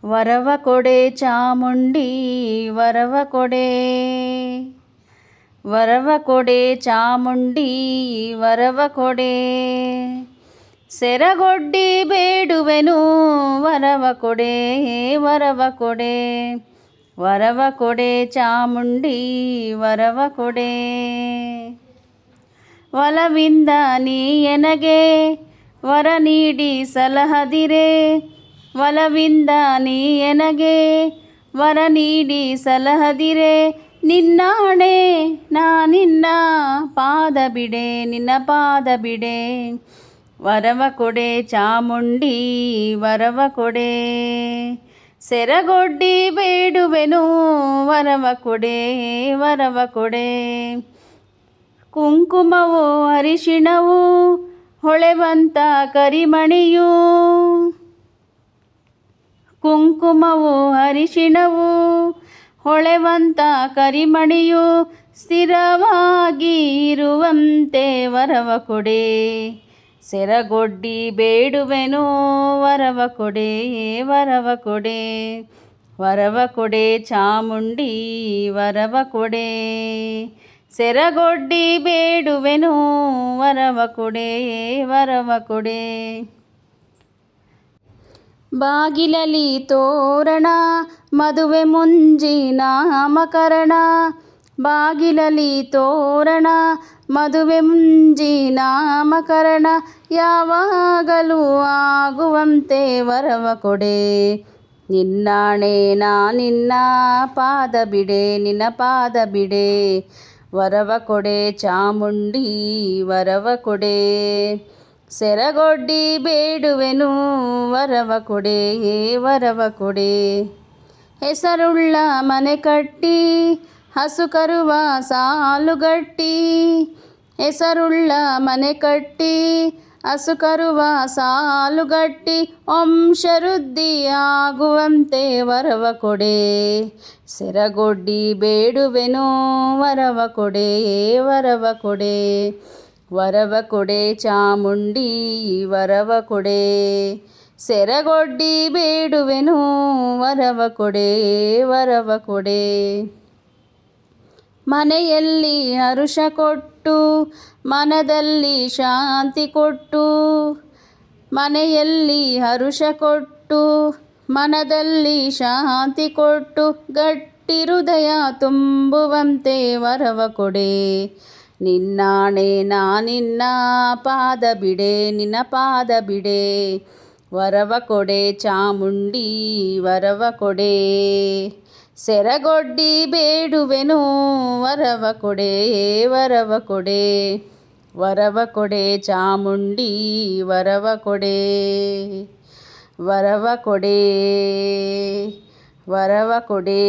ವರವ ಕೊಡೆ ಚಾಮುಂಡಿ ವರವ ಕೊಡೆ, ವರವ ಕೊಡೆ ಚಾಮುಂಡಿ ವರವ ಕೊಡೆ. ಸೆರಗೊಡ್ಡಿ ಬೇಡುವೆನು ವರವ ಕೊಡೆ ವರವ ಕೊಡೆ, ವರವ ಕೊಡೆ ಚಾಮುಂಡಿ ವರವ ಕೊಡೆ. ಒಲವಿಂದ ನೀ ಎನಗೆ ವರ ನೀಡಿ ಸಲಹದಿರೆ, ಒಲವಿಂದ ನೀ ಎನಗೆ ವರ ನೀಡಿ ಸಲಹದಿರೆ. ನಿನ್ನಾಣೆ ನಿನ್ನ ಪಾದ ಬಿಡೆ ನಿನ್ನ ಪಾದ ಬಿಡೆ, ವರವ ಕೊಡೆ ಚಾಮುಂಡಿ ವರವ ಕೊಡೆ. ಸೆರಗೊಡ್ಡಿ ಬೇಡುವೆನು ವರವ ಕೊಡೆ ವರವ ಕೊಡೆ. ಕುಂಕುಮವು ಅರಿಶಿಣವು ಹೊಳೆವಂತ ಕರಿಮಣಿಯು, ಕುಂಕುಮವು ಅರಿಶಿಣವು ಹೊಳೆವಂತ ಕರಿಮಣಿಯು. ಸ್ಥಿರವಾಗಿ ಇರುವಂತೆ ವರವ ಕೊಡೆ, ಸೆರಗೊಡ್ಡಿ ಬೇಡುವೆನು ವರವ ಕೊಡೆ ವರವ ಕೊಡೆ. ವರವ ಕೊಡೆ ಚಾಮುಂಡಿ ವರವ ಕೊಡೆ, ಸೆರಗೊಡ್ಡಿ ಬೇಡುವೆನು ವರವ ಕೊಡೆ ವರವ ಕೊಡೆ. ಬಾಗಿಲಲಿ ತೋರಣ ಮದುವೆ ಮುಂಜಿ ನಾಮಕರಣ, ಬಾಗಿಲಲಿ ತೋರಣ ಮದುವೆ ಮುಂಜಿ ನಾಮಕರಣ. ಯಾವಾಗಲೂ ಆಗುವಂತೆ ವರವ ಕೊಡೆ, ನಿನ್ನಾಣೆ ನಿನ್ನ ಪಾದ ಬಿಡೆ ನಿನ್ನ ಪಾದ ಬಿಡೆ. ವರವ ಕೊಡೆ ಚಾಮುಂಡಿ ವರವ ಕೊಡೆ, ಸೆರಗೊಡ್ಡಿ ಬೇಡುವೆನು ವರವ ಕೊಡೆ ವರವ ಕೊಡೆ. ಹೆಸರುಳ್ಳ ಮನೆ ಕಟ್ಟಿ ಹಸು ಕರುವ ಸಾಲುಗಟ್ಟಿ, ಹೆಸರುಳ್ಳ ಮನೆ ಕಟ್ಟಿ ಹಸು ಕರುವ ಸಾಲುಗಟ್ಟಿ. ವಂಶವೃದ್ಧಿ ಆಗುವಂತೆ ವರವ ಕೊಡೆ, ಸೆರಗೊಡ್ಡಿ ಬೇಡುವೆನು ವರವ ಕೊಡೆ ವರವ ಕೊಡೆ. ವರವ ಕೊಡೆ ಚಾಮುಂಡಿ ವರವ ಕೊಡೆ, ಸೆರಗೊಡ್ಡಿ ಬೇಡುವೆನು ವರವ ಕೊಡೆ ವರವ ಕೊಡೆ. ಮನೆಯಲ್ಲಿ ಹರುಷ ಕೊಟ್ಟು ಮನದಲ್ಲಿ ಶಾಂತಿ ಕೊಟ್ಟು, ಮನೆಯಲ್ಲಿ ಹರುಷ ಕೊಟ್ಟು ಮನದಲ್ಲಿ ಶಾಂತಿ ಕೊಟ್ಟು. ಗಟ್ಟಿ ಹೃದಯ ತುಂಬುವಂತೆ ವರವ ಕೊಡೆ, ನಿನ್ನಾಣೆ ನಿನ್ನ ಪಾದ ಬಿಡೆ ನಿನ್ನ ಪಾದ ಬಿಡೆ. ವರವ ಕೊಡೆ ಚಾಮುಂಡಿ ವರವ ಕೊಡೆ, ಸೆರಗೊಡ್ಡಿ ಬೇಡುವೆನು ವರವ ಕೊಡೆ ವರವ ಕೊಡೆ. ವರವ ಕೊಡೆ ಚಾಮುಂಡಿ ವರವ ಕೊಡೆ, ವರವ ಕೊಡೆ ವರವ ಕೊಡೆ.